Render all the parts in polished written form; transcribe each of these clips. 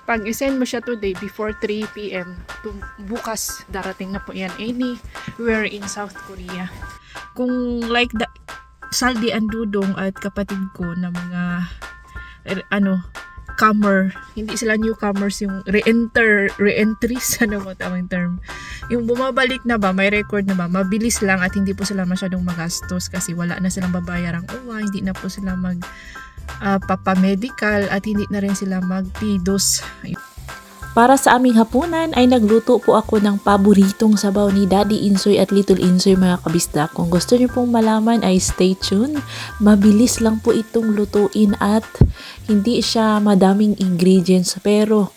Pag isend mo siya today before 3 p.m. Bukas darating na po yan anywhere in South Korea. Kung like Saldi Andudong at kapatid ko na mga comer, hindi sila newcomers, yung re-entries, ano mo tamang term, yung bumabalik na ba, may record na ba, mabilis lang at hindi po sila masyadong magastos kasi wala na silang babayarang uwa, hindi na po sila papamedical at hindi na rin sila magpidos. Para sa aming hapunan ay nagluto po ako ng paboritong sabaw ni Daddy Insoy at Little Insoy mga kabisdak. Kung gusto niyo pong malaman ay stay tuned. Mabilis lang po itong lutuin at hindi siya madaming ingredients pero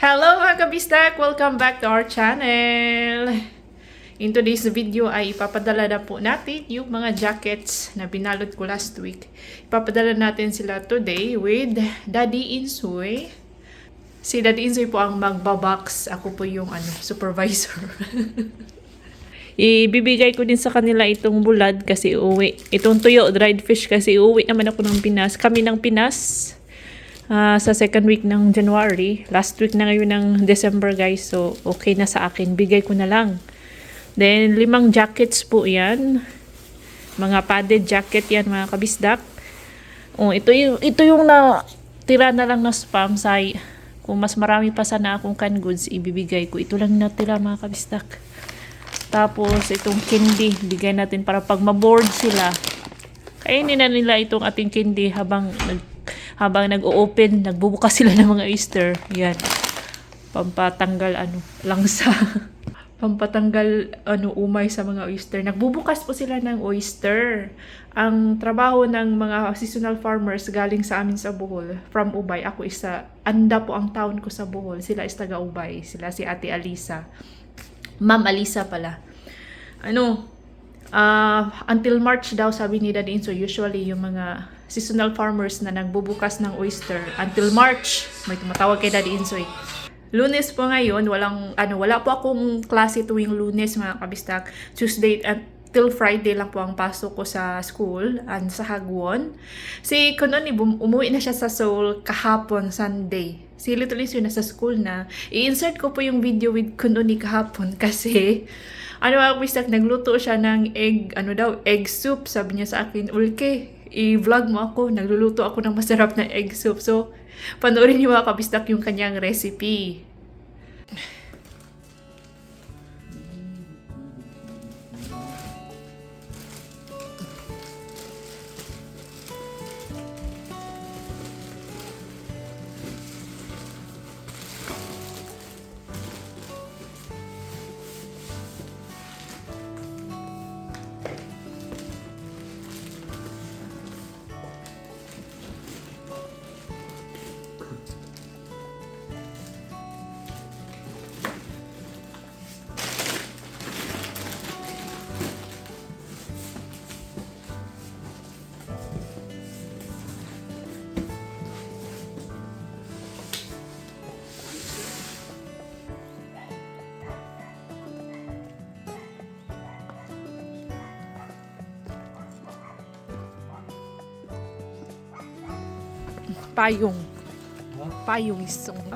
Hello mga kabistak! Welcome back to our channel! In today's video ay ipapadala na po natin yung mga jackets na binalot ko last week. Ipapadala natin sila today with Daddy Insoy. Si Daddy Insoy po ang magbabox. Ako po yung supervisor. Ibibigay ko din sa kanila itong bulad kasi uuwi. Itong tuyo, dried fish kasi uuwi naman ako ng Pinas. Kami ng Pinas. Sa second week ng January. Last week na ngayon ng December guys. So, okay na sa akin. Bigay ko na lang. Then, 5 jackets po yan. Mga padded jacket yan mga kabisdak. Ito yung tira na lang na spam say. Kung mas marami pa sana akong canned goods, ibibigay ko. Ito lang natira mga kabisdak. Tapos, itong candy. Bigay natin para pag maboard sila. Kainin na nila itong ating candy habang nag-o-open, nagbubukas sila ng mga oyster. Yan. Pampatanggal langsa. Pampatanggal umay sa mga oyster. Nagbubukas po sila ng oyster. Ang trabaho ng mga seasonal farmers galing sa amin sa Bohol, from Ubay. Ako Anda po ang town ko sa Bohol. Sila is taga Ubay. Sila si Ate Alisa. Ma'am Alisa pala. Until March daw, sabi ni Daddy Insoy, usually yung mga seasonal farmers na nagbubukas ng oyster until March. May tumatawag kay Daddy Insoy. Lunes po ngayon, wala po akong klase tuwing Lunes mga kabistak. Tuesday until Friday lang po ang pasok ko sa school and sa Hagwon. Si Kunoni umuwi na siya sa Seoul kahapon Sunday. Si Little Insoy nasa school na. I-insert ko po yung video with Kunoni kahapon kasi mga kabistak, nagluto siya ng egg soup. Sabi niya sa akin, Ulke, i-vlog mo ako, nagluluto ako ng masarap na egg soup. So, panoorin niyo mga kabistak yung kanyang recipe. Payong isong nga.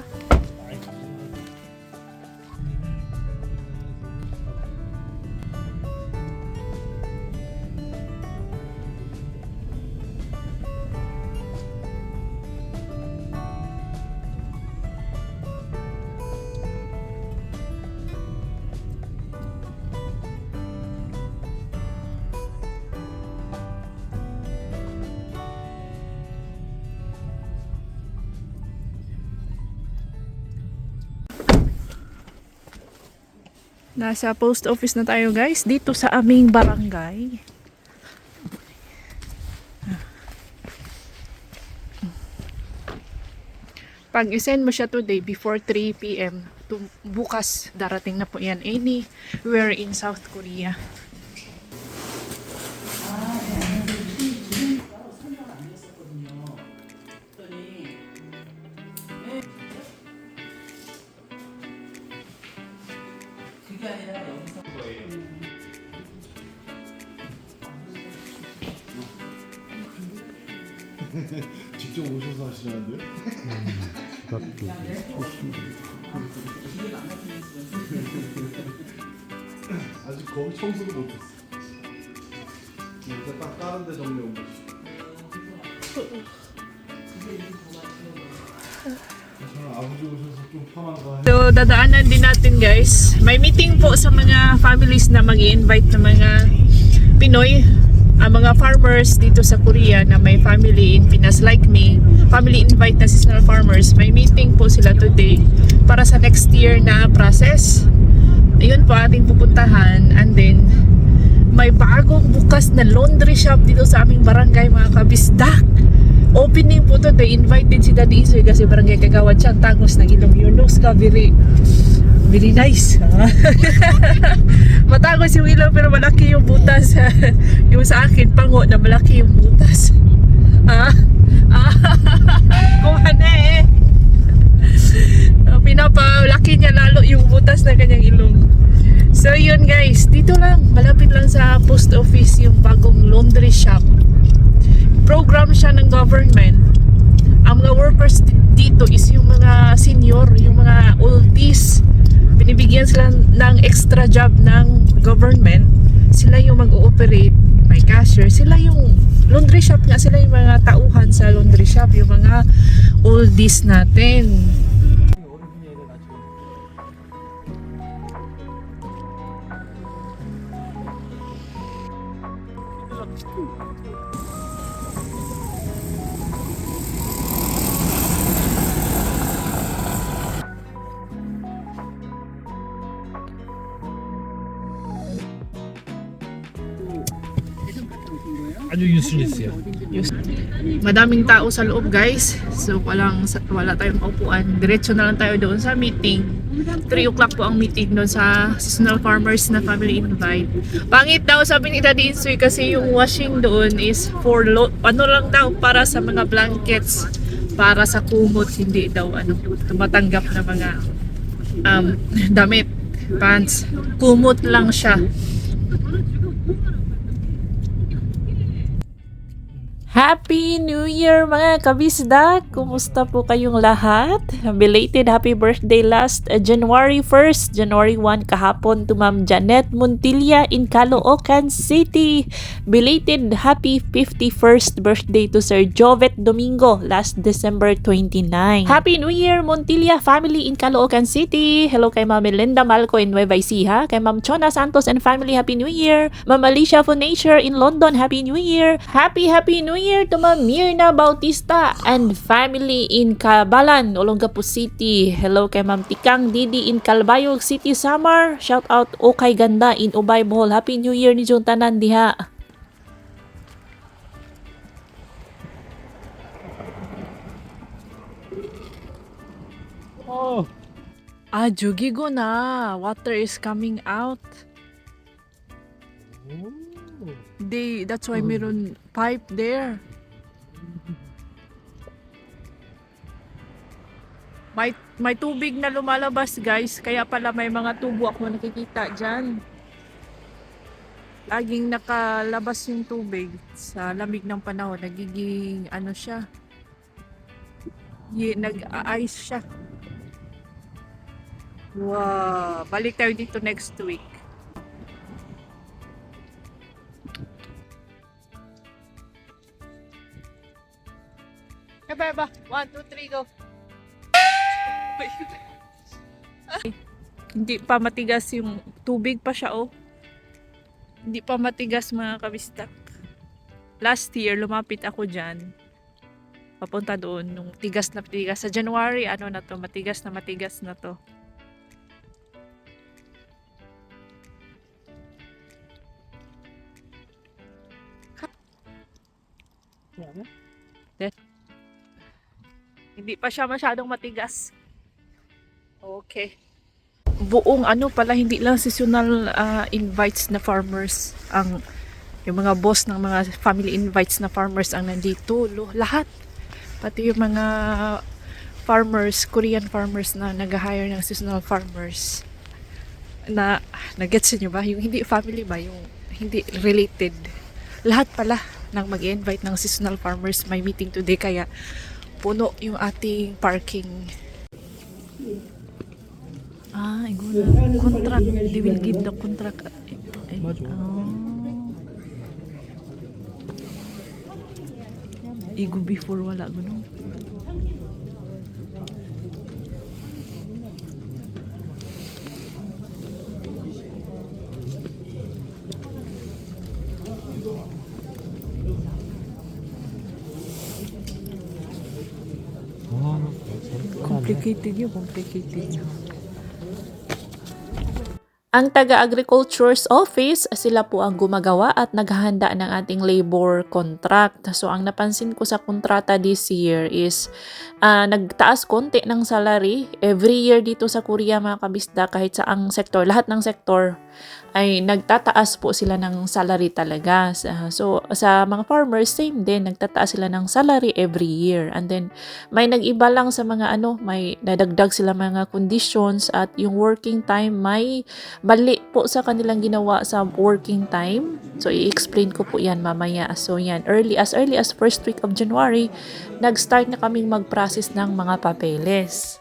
Nasa post office na tayo guys, dito sa aming barangay. Pag isend mo siya today before 3 p.m. Bukas darating na po yan anywhere in South Korea. 직접 오셔서 하시는데요? 아직 거기 청소도 못했어. 이제 딱 다른 데 정리 온 거지. 저는 아버지 오셔서 좀 편한가 해. So, dadaanan din natin guys. May meeting po sa mga families na mag-i-invite ng mga Pinoy, ang mga farmers dito sa Korea na may family in Pinas like me. Family invite na seasonal farmers. May meeting po sila today para sa next year na process. Ayun po ating pupuntahan, and then may bagong bukas na laundry shop dito sa aming barangay mga kabisdak. Opening po to, they invited si Daddy Isoy kasi barangay Kagawad siya, tangos ng ilong yun. Looks ka very nice. Matangos yung ilong pero malaki yung butas. Yung sa akin, pango na malaki yung butas. Kumana eh. Pinapalaki niya lalo yung butas na kanyang ilong. So yun guys, dito lang, malapit lang sa post office yung bagong laundry shop. Program siya ng government. Ang mga workers dito is yung mga senior, yung mga oldies. Binibigyan sila ng extra job ng government. Sila yung mag-ooperate, may cashier. Sila yung laundry shop nga, sila yung mga tauhan sa laundry shop, yung mga oldies natin. 아주 유순했어요. Madaming tao sa loob guys. So wala tayong upuan. Diretso na lang tayo doon sa meeting. 3 o'clock po ang meeting doon sa seasonal farmers na family invite. Pangit daw sabi ni Daddy Insoy kasi yung washing doon is for ano lang daw, para sa mga blankets, para sa kumot, hindi daw tumatanggap na mga damit, pants. Kumot lang siya. Happy New Year mga kabisda! Kumusta po kayong lahat? Belated happy birthday last January 1st, January 1 kahapon to Ma'am Janet Montilla in Caloocan City. Belated happy 51st birthday to Sir Jovet Domingo last December 29. Happy New Year Montilla family in Caloocan City! Hello kay Ma'am Melinda Malco in Nueva Ecija, kay Ma'am Chona Santos and family Happy New Year! Ma'am Alicia Fonature in London, Happy New Year! Happy New Year to Ma'am Mirna Bautista and family in Cabalan, Olongapo City. Hello kay Ma'am Tikang Didi in Calbayog City, Samar. Shout out Okay Ganda in Ubay, Bohol. Happy New Year ni Jung tanan diha. 어. Jugigo na. Water is coming out. That's why meron pipe there. May tubig na lumalabas guys, kaya pala may mga tubo ako nakikita dyan. Laging nakalabas yung tubig sa lamig ng panahon, nagiging siya, nag-ice siya. Wow, balik tayo dito next week. Beba, 1, 2, 3, go. Hindi pa matigas yung tubig pa siya, oh. Hindi pa matigas mga kabistak. Last year, lumapit ako dyan. Papunta doon, nung tigas na tigas. Sa January, matigas na to. Hindi pa siya masyadong matigas. Okay. Buong pala, hindi lang seasonal invites na farmers yung mga boss ng mga family invites na farmers ang nandito. Lahat. Pati yung mga farmers, Korean farmers na nag-hire ng seasonal farmers. nag-gets nyo ba? Yung hindi family ba? Yung hindi related. Lahat pala nang mag-invite ng seasonal farmers may meeting today kaya puno yung ating parking. Igo na. Contract. They will give the contract. Igo before wala gano'n. Complicated yun, complicated. Ang taga-agriculture's office, sila po ang gumagawa at naghahanda ng ating labor contract. So, ang napansin ko sa kontrata this year is nagtaas konti ng salary. Every year dito sa Korea mga kabisda, kahit sa ang sektor, lahat ng sektor ay nagtataas po sila ng salary talaga. So, sa mga farmers, same din, nagtataas sila ng salary every year. And then, may nag-iba lang sa mga may nadagdag sila mga conditions at yung working time may mali po sa kanilang ginawa sa working time. So, i-explain ko po yan mamaya. So, yan, as early as first week of January, nag-start na kaming mag-process ng mga papeles.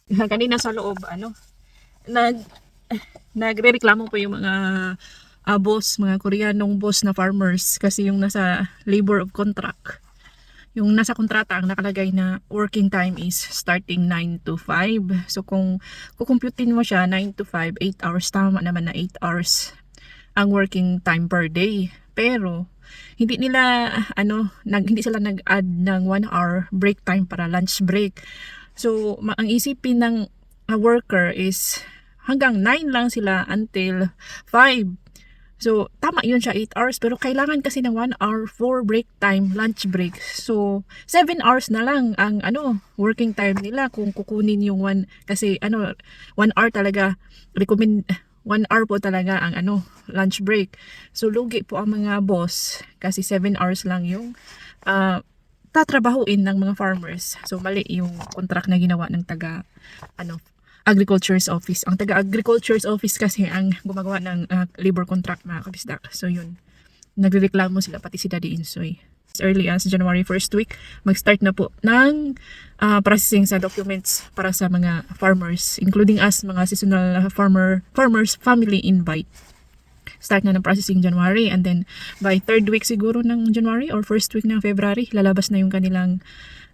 Kanina sa loob, nagrereklamo po yung mga boss, mga Koreanong boss na farmers kasi yung nasa labor of contract, yung nasa kontrata ang nakalagay na working time is starting 9 to 5. So kung kukumputin mo siya 9 to 5, 8 hours, tama naman na 8 hours ang working time per day. Pero hindi sila nag-add ng 1 hour break time para lunch break. So, ang isipin ng worker is hanggang 9 lang sila until 5. So, tama yun siya, 8 hours. Pero kailangan kasi ng 1 hour for break time, lunch break. So, 7 hours na lang ang working time nila kung kukunin yung kasi 1 hour talaga, recommend 1 hour po talaga ang lunch break. So, lugi po ang mga boss kasi 7 hours lang yung tatrabahuin ng mga farmers. So, mali yung contract na ginawa ng agriculture's office. Ang taga-agriculture's office kasi ang gumagawa ng labor contract mga kabisdak. So, yun. Nagrereklamo sila, pati si Daddy Insoy. As early as January 1st week, mag-start na po ng processing sa documents para sa mga farmers, including us, mga seasonal farmers family invite. Start na ng processing January, and then by 3rd week siguro ng January or 1st week ng February, lalabas na yung kanilang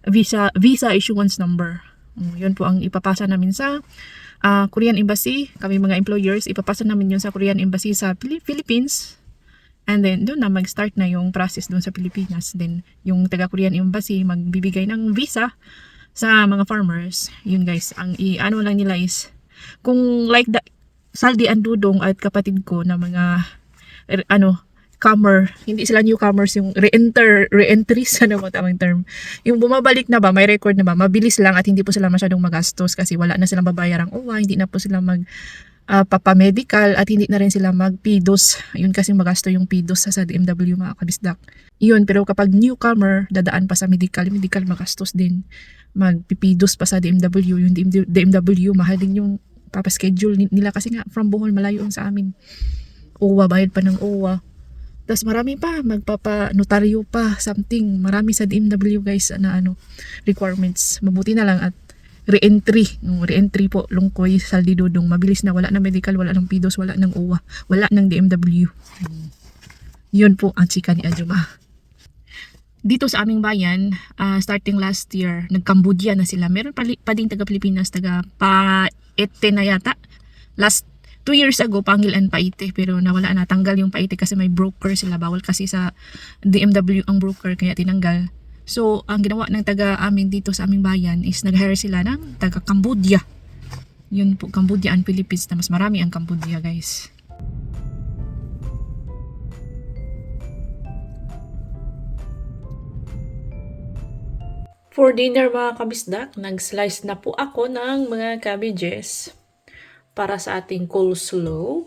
visa issuance number. Yun po ang ipapasa namin sa Korean Embassy. Kami mga employers, ipapasa namin yun sa Korean Embassy sa Philippines. And then doon na mag-start na yung process doon sa Pilipinas. Then yung taga-Korean Embassy magbibigay ng visa sa mga farmers. Yun guys, ang lang nila is kung like Saldi Andudong at kapatid ko na mga comer, hindi sila newcomers, yung re-entries, mo tamang term. Yung bumabalik na ba, may record na ba, mabilis lang at hindi po sila masyadong magastos kasi wala na silang babayarang hindi na po sila papamedical at hindi na rin sila mag-PDOS. Yun kasi magasto yung PDOS sa DMW mga kabisdak. Yun, pero kapag newcomer, dadaan pa sa medical magastos din. Mag-PDOS pa sa DMW, yung DMW, mahal din yung papaschedule nila kasi nga from Bohol malayo sa amin. Bayad pa ng OWA. Tapos marami pa, magpapa-notaryo pa, something. Marami sa DMW guys na requirements. Mabuti na lang at re-entry po, Lungkoy, Saldi Dudong. Mabilis na, wala ng medical, wala ng PDOS, wala ng OWA, wala ng DMW. Yun po ang chika ni Ajuma. Dito sa aming bayan, starting last year, nag-Cambodia na sila. Meron pa ding taga-Pilipinas, taga-Paete na yata. Last 2 years ago, Pangilan Paite, pero nawala na, tanggal yung Paite kasi may broker sila. Bawal kasi sa DMW ang broker, kaya tinanggal. So, ang ginawa ng taga-amin dito sa aming bayan is nag-hire sila ng taga-Cambodia. Yun po, Cambodia and Philippines na mas marami ang Cambodia guys. For dinner mga kabisdak, nag-slice na po ako ng mga cabbages para sa ating coleslaw.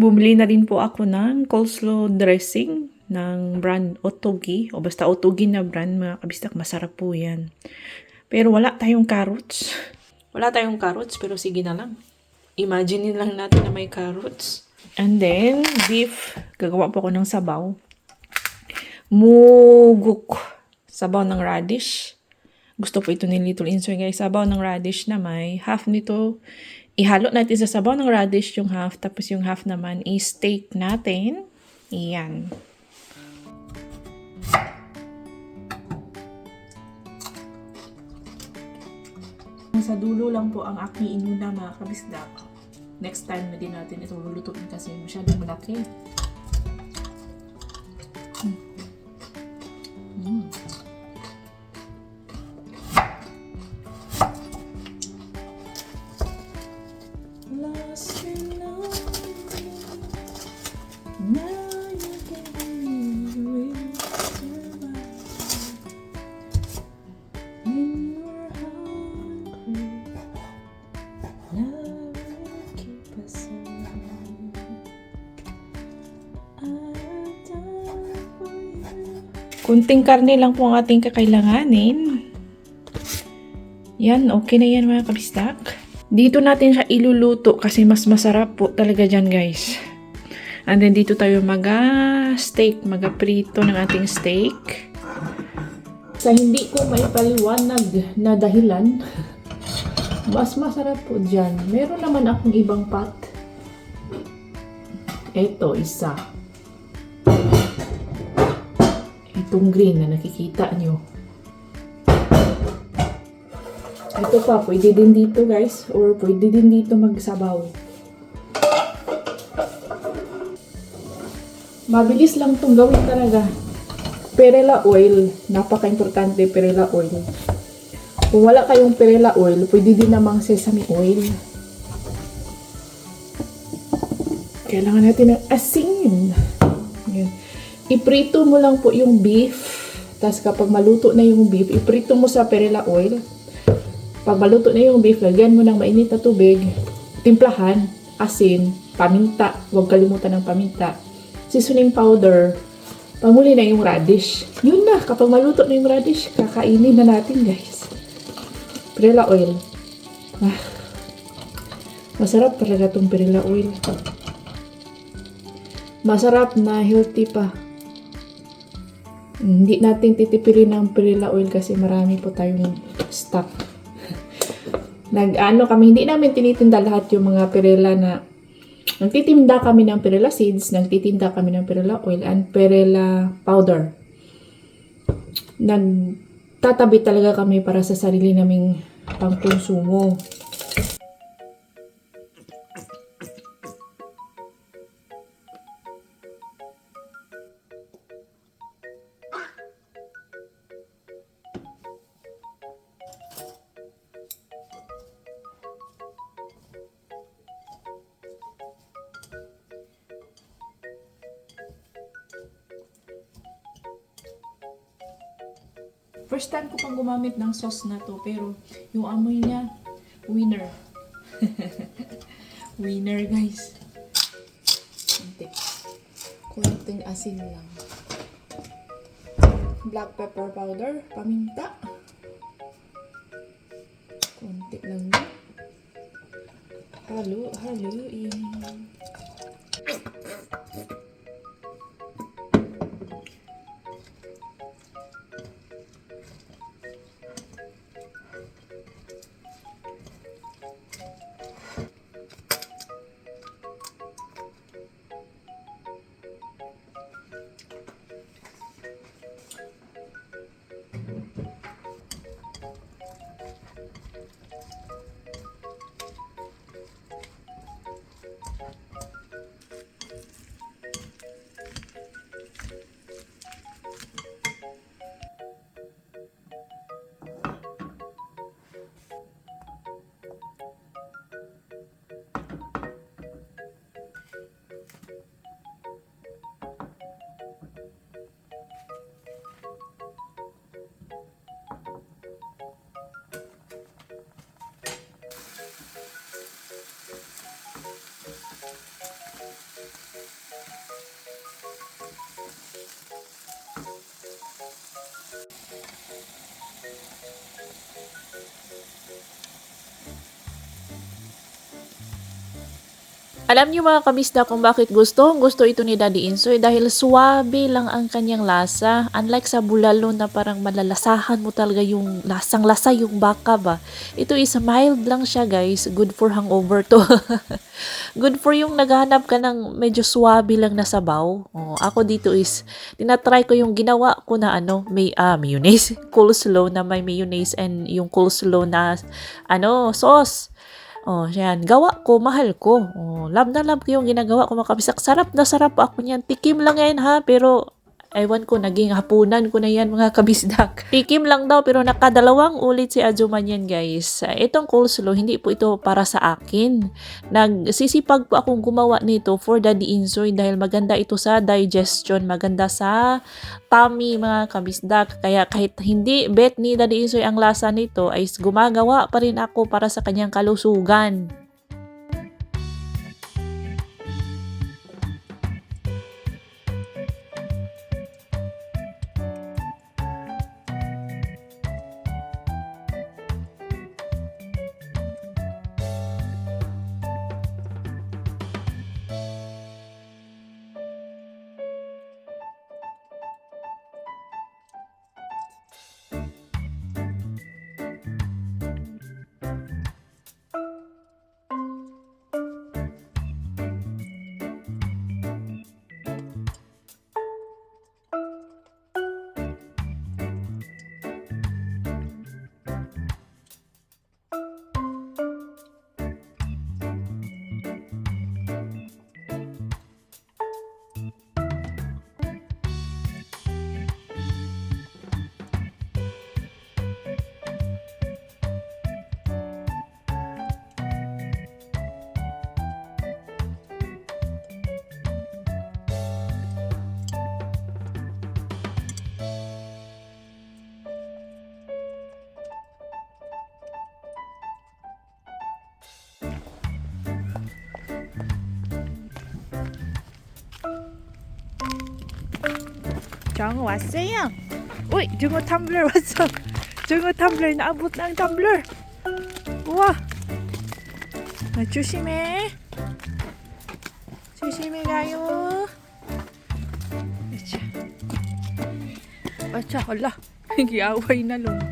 Bumili na din po ako ng coleslaw dressing ng brand Otogi o basta Otogi na brand mga kabistak. Masarap po yan. Pero wala tayong carrots. Wala tayong carrots pero sige na lang. Imagine lang natin na may carrots. And then beef. Gagawa po ako ng sabaw. Muguk. Sabaw ng radish. Gusto po ito ni Little Insoy guys. Sabaw ng radish na may half nito. Ihalo natin sa sabaw ng radish yung half. Tapos yung half naman is steak natin. Iyan. Sa dulo lang po ang aking inuna mga kabisdak. Next time na din natin ito lulutuin kasi masyadong malaki. Lost in love. Now you can will survive. When you're hungry, love will keep us alive. I'll die for you. Kunting karne lang po ang ating kakailanganin. Yan, okay na yan mga kabistak. Dito natin siya iluluto kasi mas masarap po talaga dyan guys. And then dito tayo steak, prito ng ating steak. Sa hindi ko maipaliwanag na dahilan, mas masarap po dyan. Meron naman akong ibang pot. Ito, isa. Itong green na nakikita nyo. Ito pa, pwede din dito guys, or pwede din dito magsabaw. Mabilis lang itong gawin talaga. Perilla oil, napaka-importante perilla oil. Kung wala kayong perilla oil, pwede din namang sesame oil. Kailangan natin ng asin. Yan. Iprito mo lang po yung beef. Tapos kapag maluto na yung beef, iprito mo sa perilla oil. Pag maluto na yung beef, lagyan mo ng mainit na tubig, timplahan, asin, paminta, huwag kalimutan ng paminta, seasoning powder, panguli na yung radish. Yun na, kapag maluto na yung radish, kakainin na natin guys. Perilla oil. Masarap talaga itong perilla oil. Masarap na healthy pa. Hindi natin titipirin ng perilla oil kasi marami po tayong stock. Hindi namin tinitinda lahat yung mga perilla na nagtitinda kami ng perilla seeds, nagtitinda kami ng perilla oil and perilla powder. Nagtatabi talaga kami para sa sarili naming pangkonsumo. First time ko pang gumamit ng sauce na to, pero yung amoy niya, winner. Winner, guys. Kunting asin lang. Black pepper powder, paminta. Kunti lang din. Haluin. Alam niyo mga kabisda kung bakit gusto ito ni Daddy Insoy dahil suwabe lang ang kanyang lasa. Unlike sa bulalo na parang malalasahan mo talaga yung lasang-lasa yung baka ba. Ito is mild lang siya guys. Good for hangover to. Good for yung naghahanap ka ng medyo suwabe lang na sabaw. Oh, ako dito is tinatry ko yung ginawa ko na may mayonnaise, coleslaw na may mayonnaise and yung coleslaw na sauce. Oh, yan. Gawa ko, mahal ko. Oh, love na love ko yung ginagawa ko, mga kabisak. Sarap na sarap ako niyan. Tikim lang yan ha, pero ewan ko, naging hapunan ko na yan mga kabisdak. Tikim lang daw, pero nakadalawang ulit si Ajuman yan guys. Itong coleslaw, hindi po ito para sa akin. Nagsisipag po akong gumawa nito for Daddy Insoy dahil maganda ito sa digestion, maganda sa tummy mga kabisdak. Kaya kahit hindi bet ni Daddy Insoy ang lasa nito, ay gumagawa pa rin ako para sa kanyang kalusugan. 정우 왔어요. 우이, 중어 텀블러 왔어. 중어 텀블러 나부땅 텀블러. 우와. 조심해. 조심해 가요. Acha, hala. Giaway na lang.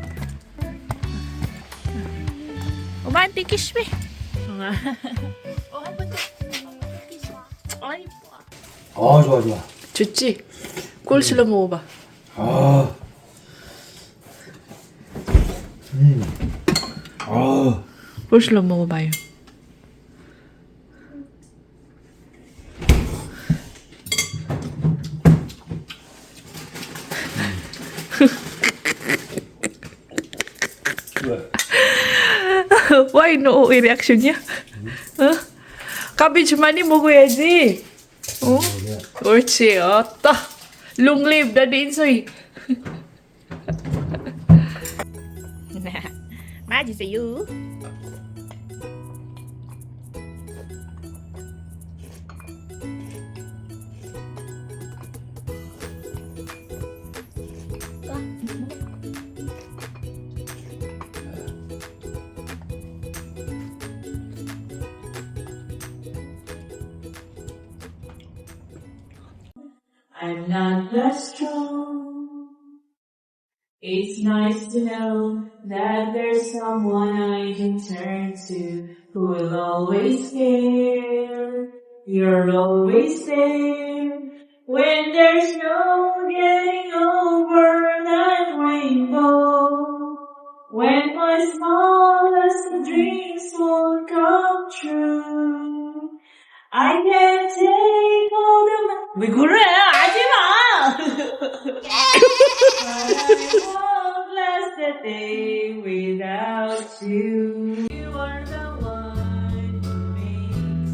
Umanti kishme. 좋아 좋아. 좋지? 콜슬러 먹어봐. 아. 아. 콜슬러 먹어봐요. 왜? Why no reaction niya? Cabbage money 먹어야지. 어? 옳지. 왔다. Long live Daddy Insoy. 맞으세요. I'm not that strong. It's nice to know that there's someone I can turn to who will always care. You're always there when there's no getting over that rainbow. When my smallest dreams won't come true, I can't take all the 왜 그래? 하지마! But I won't last a day without you. You are the one who makes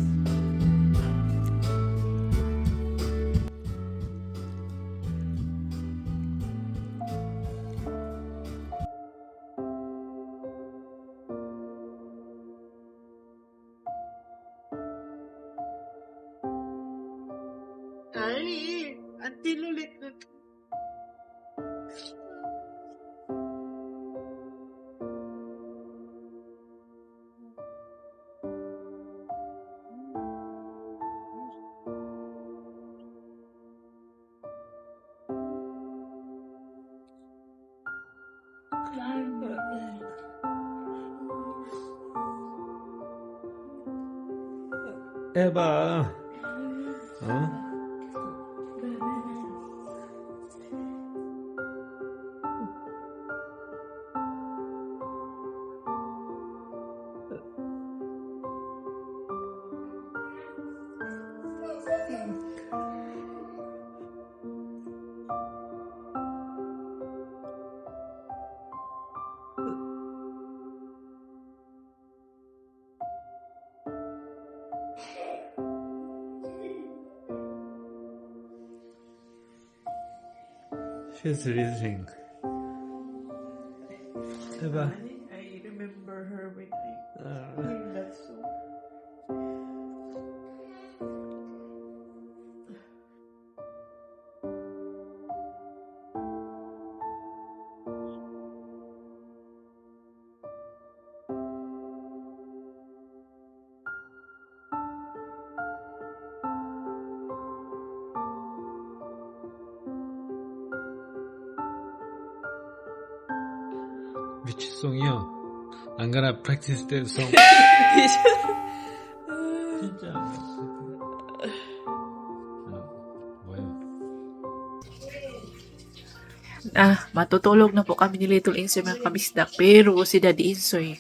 Ali, Auntie Lulit. 해봐. 어? She's listening. 해봐. I remember her when I 어. hear that song. Which song이요? I'm gonna practice that song. 진짜. 뭐야? Matutulog na po kami ni Little Insoy mga kabisdak. Pero si Daddy Insoy,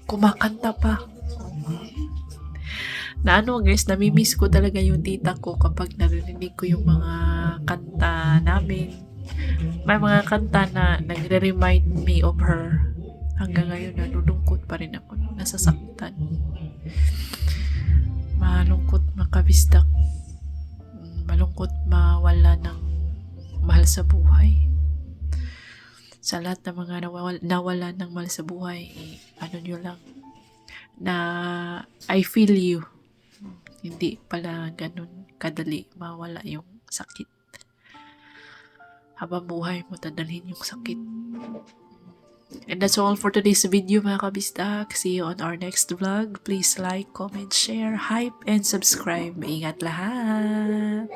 kumakanta pa. Na ano guys, namimiss ko talaga yung tita ko kapag narinig ko yung mga kanta namin. May mga kanta na nagre-remind me of her. Hanggang ngayon, nalulungkot pa rin ako. Nasasaktan. Malungkot makabisdak. Malungkot mawala ng mahal sa buhay. Sa lahat ng mga nawala ng mahal sa buhay, ano nyo lang, na I feel you. Hindi pala ganun kadali mawala yung sakit. Habang buhay mo, dadalhin yung sakit. And that's all for today's video mga kabisdak. See you on our next vlog. Please like, comment, share, hype, and subscribe. Ingat lahat!